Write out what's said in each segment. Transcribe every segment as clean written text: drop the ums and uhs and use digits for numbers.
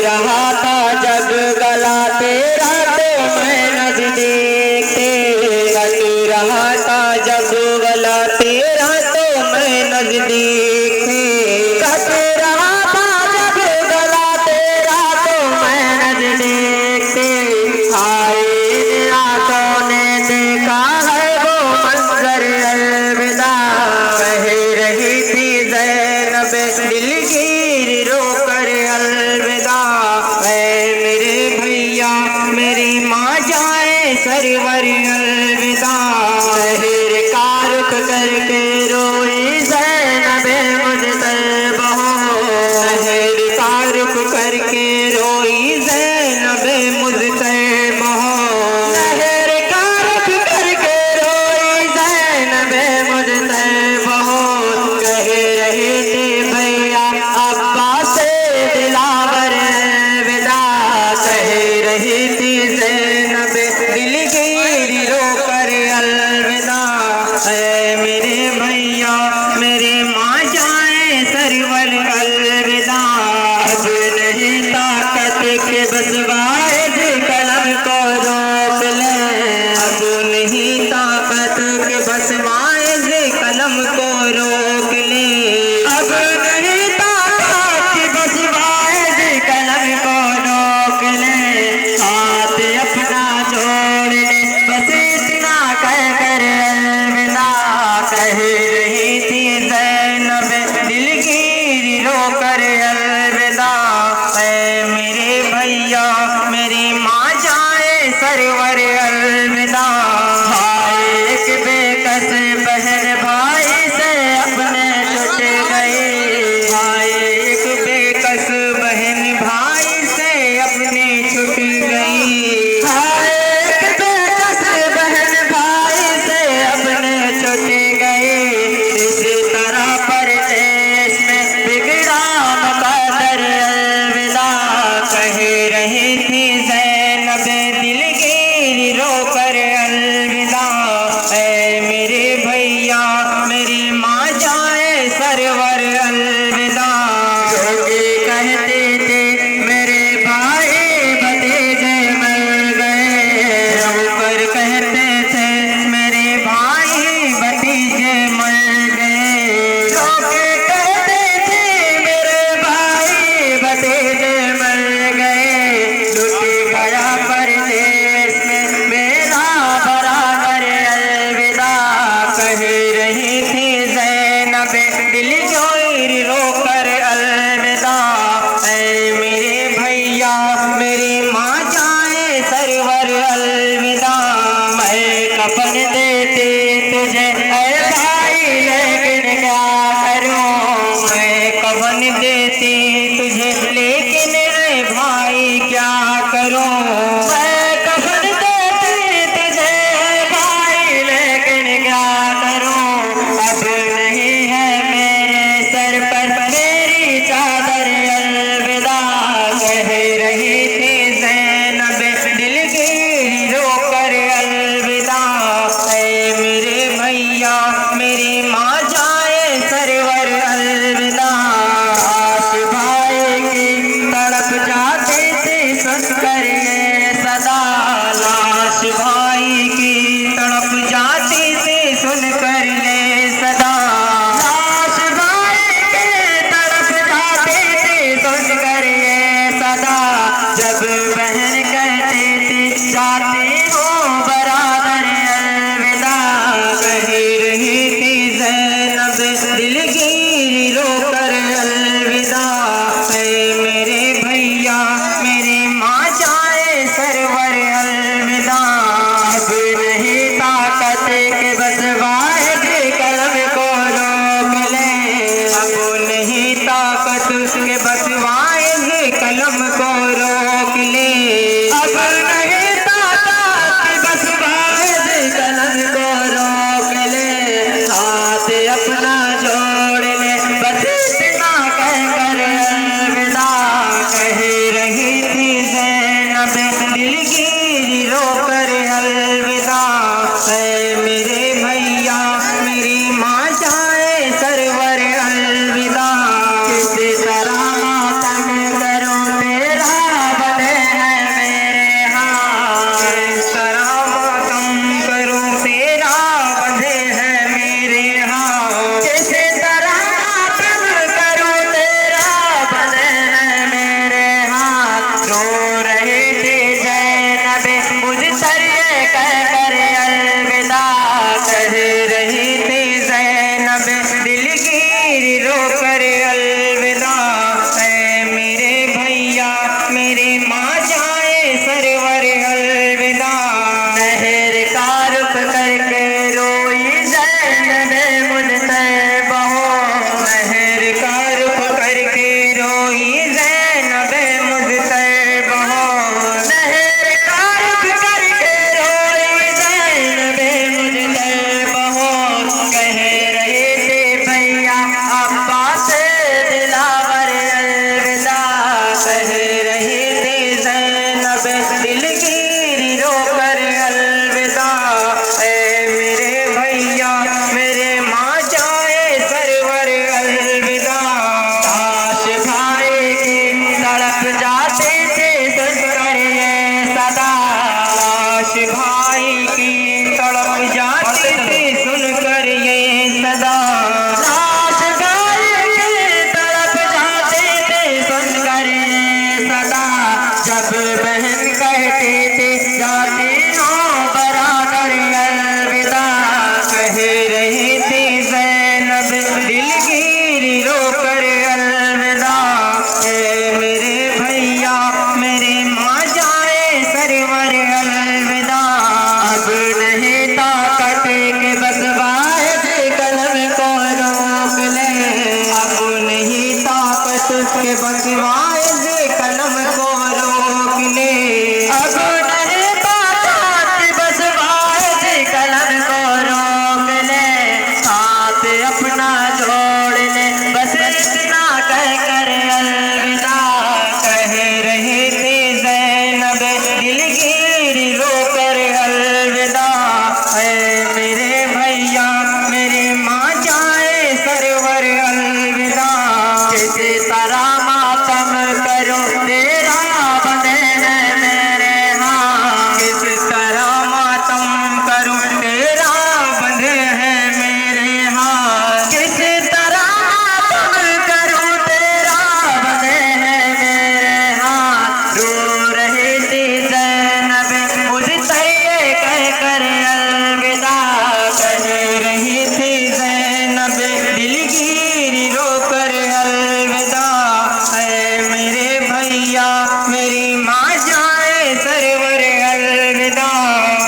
रहा था जग रोई ज़ैनब मुज़्तैब हो। लहर का रुख करके रोई ज़ैनब मुज़्तैब हो। कह रहे थे भैया अब्बास दिलावर अलविदा। कह रही थी ज़ैनब दिलगीर रोकर अलविदा। ऐ मेरे भैया मेरे माँ जाए सरवर अलविदा। अब नहीं ताकत के बस वाहिद कलम को रोक ले। अब नहीं ताकत के बस वाहिद कलम को रोक ले। अब नहीं ताकत के बस वाहिद कलम को रोक ले। हाथ अपना जोड़ ले बस इतना कह कर अलविदा। कह रही थी ज़ैनब दिलगीर रोकर अलविदा। ऐ मेरे भैया मेरी माँ जाए सरवर अलविदा। भाई एक बेकस बहन भाई से अपने छुट गई। भाई एक बेकस बहन भाई से अपने छुट गई। भाई एक बेकस बहन भाई से अपने छुट गई। इस तरह परदेश में बिगड़ा मुक़द्दर अलविदा। कह रही थी ज़ैनब दिलगीर रोकर अलविदा। ऐ मेरे भैया मेरी माँ जाए सरवर अलविदा। जोगी कहते थे मेरे भाई भतीजे मर गए। रोकर कहते थे मेरे भाई भतीजे मर गए। जोगी कहते थे मेरे भाई भतीजे मर गए। लुट गया परदेश में मेरा बराबर अलविदा। कह रही थी ज़ैनब दिलगीर रोकर अलविदा। ऐ मेरे भैया मेरी माँ जाए सरवर अलविदा। मैं कफन देती तुझे ऐ भाई लेकिन क्या करूं। मैं कफन देती तुझे लेकिन ऐ भाई क्या करूं। मैं कफन देती तुझे ऐ भाई लेकिन क्या करूं। अब नहीं है मेरे सर पर मेरी चादर अलविदा। कह रही थी ज़ैनब दिलगीर रोकर अलविदा। ऐ मेरे भैया मेरी माँ जाए सरवर अलविदा। काश भाई की तड़प जाती थी सुनकर ये सदा। लाश भाई की तड़प जाती थी सुनकर ले सदा। लाश भाई की तड़प जाती थी सुनकर ये सदा। जब बहन कहती थी जाती हूँ बराबर अलविदा। कह रही थी ज़ैनब दिलगीर रोकर अलविदा। ऐ मेरे भैया मेरी माँ जाए सरवर अलविदा। अब नहीं ताकत के बस वाहिद कलम को रोक ले। अब नहीं ताकत के बस वाहिद कलम को रोक ले। अब नहीं ताकत के बस वाहिद कलम को रोक ले। हाथ अपना जोड़ ले बस इतना कह कर अलविदा। कह रही थी ज़ैनब दिलगीर रोकर अलविदा। ऐ मेरे भैया मेरी माँ जाए सरवर अलविदा। किस तरह मातम करूं तेरा बदे है मेरे हाथ। किस तरह मातम करूं तेरा बदे है मेरे हाथ। किस तरह मातम करूं तेरा बदे है मेरे हाथ। रो रहे थे ज़ैनब मुझसे ये कह कर अलविदा। कह रही थी ज़ैनब दिलगीर रोकर अलविदा। ऐ मेरे भैया मेरी माँ जाए सरवर अलविदा। नहर का रुख करके रोई ज़ैनब मुज़तैब हो। नहर का रुख करके रोई ज़ैनब मुझ जब बहन कहते थे जाती हो बराबर अलविदा, कह रही थी ज़ैनब दिलगीरी रोकर अलविदा। ए मेरे भैया मेरी माँ जाए सरवर अलविदा, अब नहीं ताकत के बस वाहिद कलम को रोक ले, अब नहीं ताकत के बस वाहिद कलम को रोक ले, अब नहीं ताकत बस वाहिद कलम को रोक ले, हाथ अपना जोड़ ले बस इतना कह कर अलविदा, कह रही थी ज़ैनब दिलगीरी रोकर अलविदा। ऐ मेरे भैया मेरी माँ जाए सरवर अलविदा, किस तरह मातम करूं तेरा बंधे है मेरे हाथ, किस तरह मातम करूं तेरा बंधे है मेरे हाथ, किस तरह मातम करूं तेरा बंधे है मेरे हाथ। रो रही थी ज़ैनब मुझसे ये कह कर अलविदा, कह रही थी ज़ैनब दिलगीरी रोकर अलविदा। ऐ मेरे भैया मेरी माँ जाए सरवर अलविदा,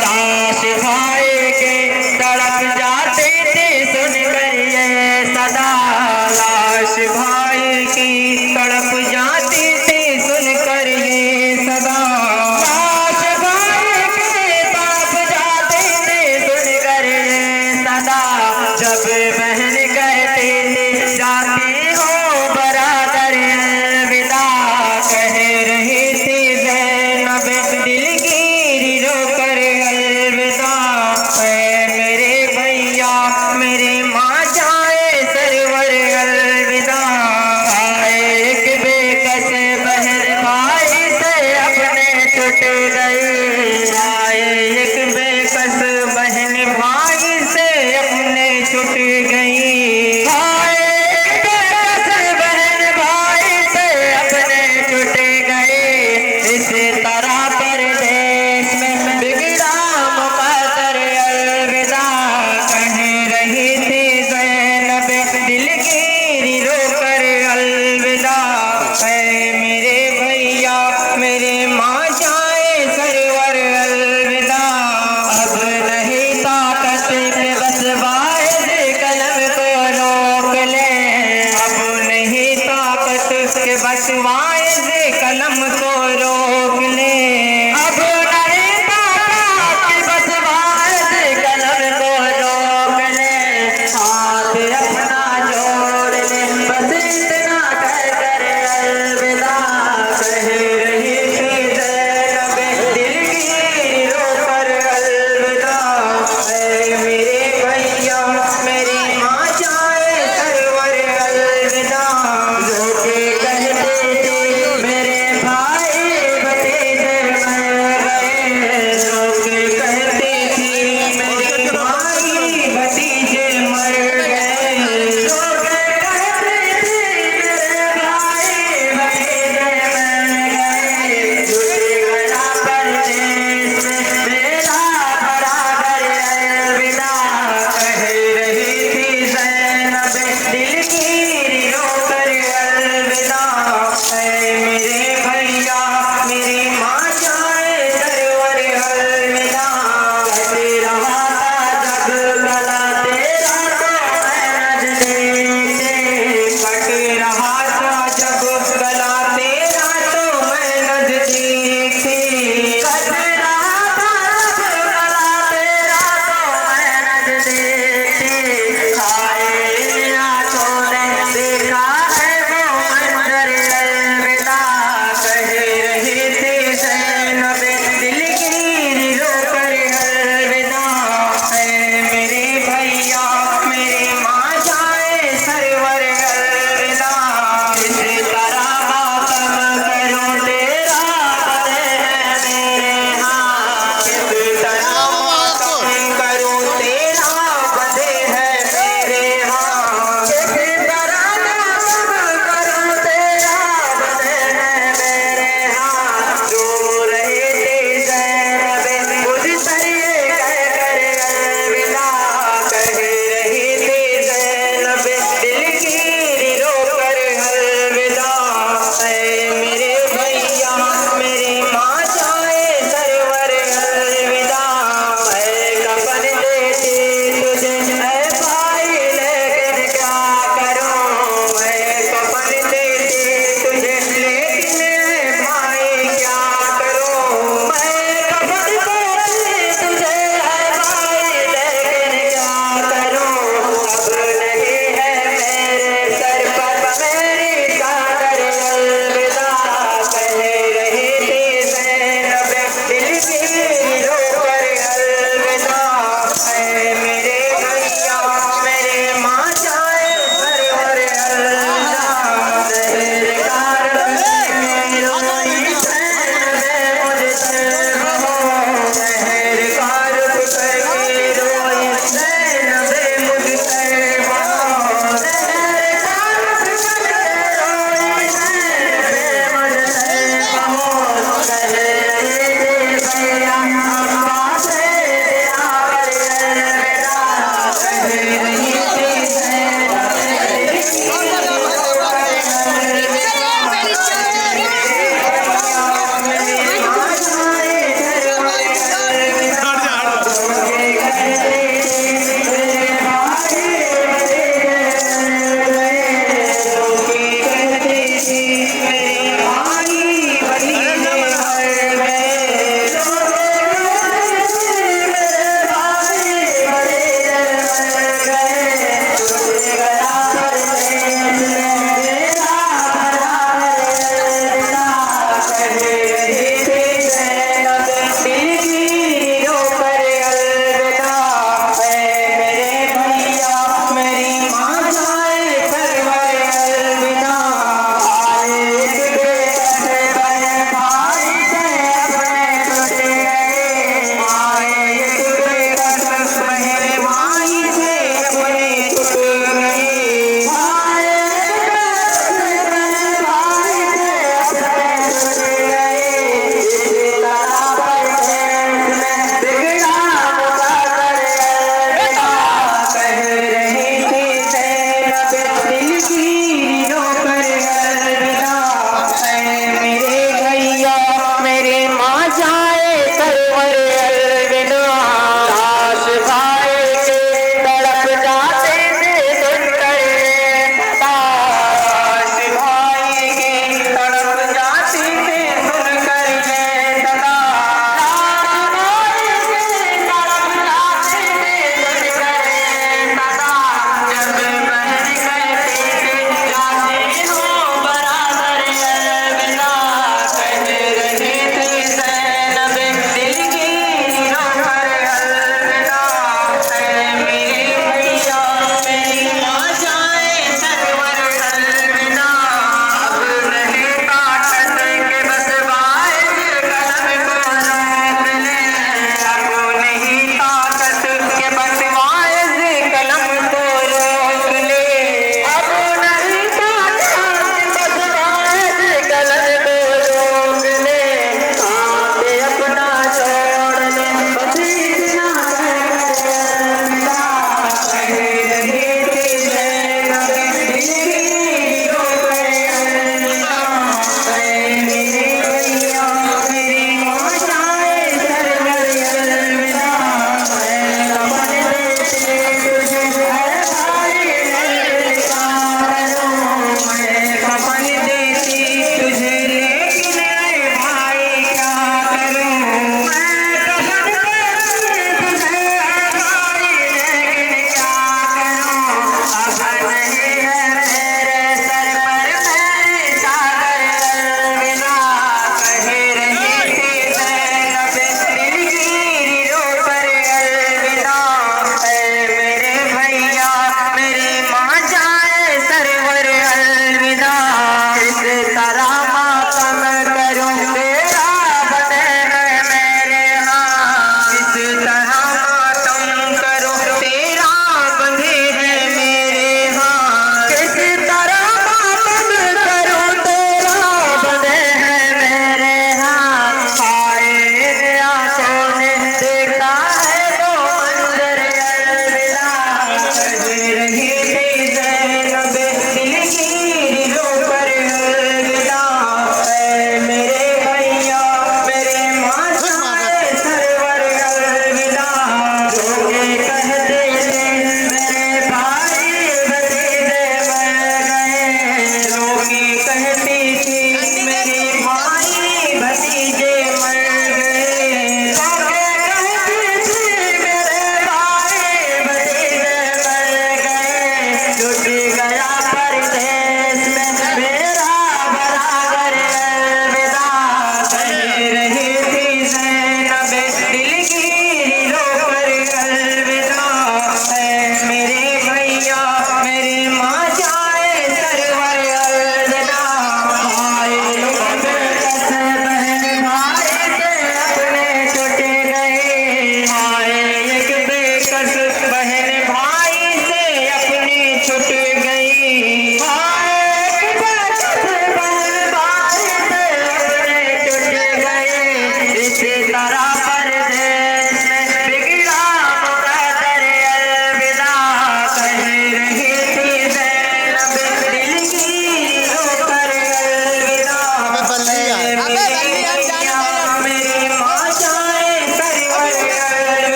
दास भाई के तड़प जाते थे सुन कर ये सदा, लाश भाई की तड़प जाती थी सुन कर ये सदा, लाश भाई के तड़प जाते थे सुन कर ये सदा। जब बहन कहते थे जाती हो बराबर अलविदा, कह रही थी कह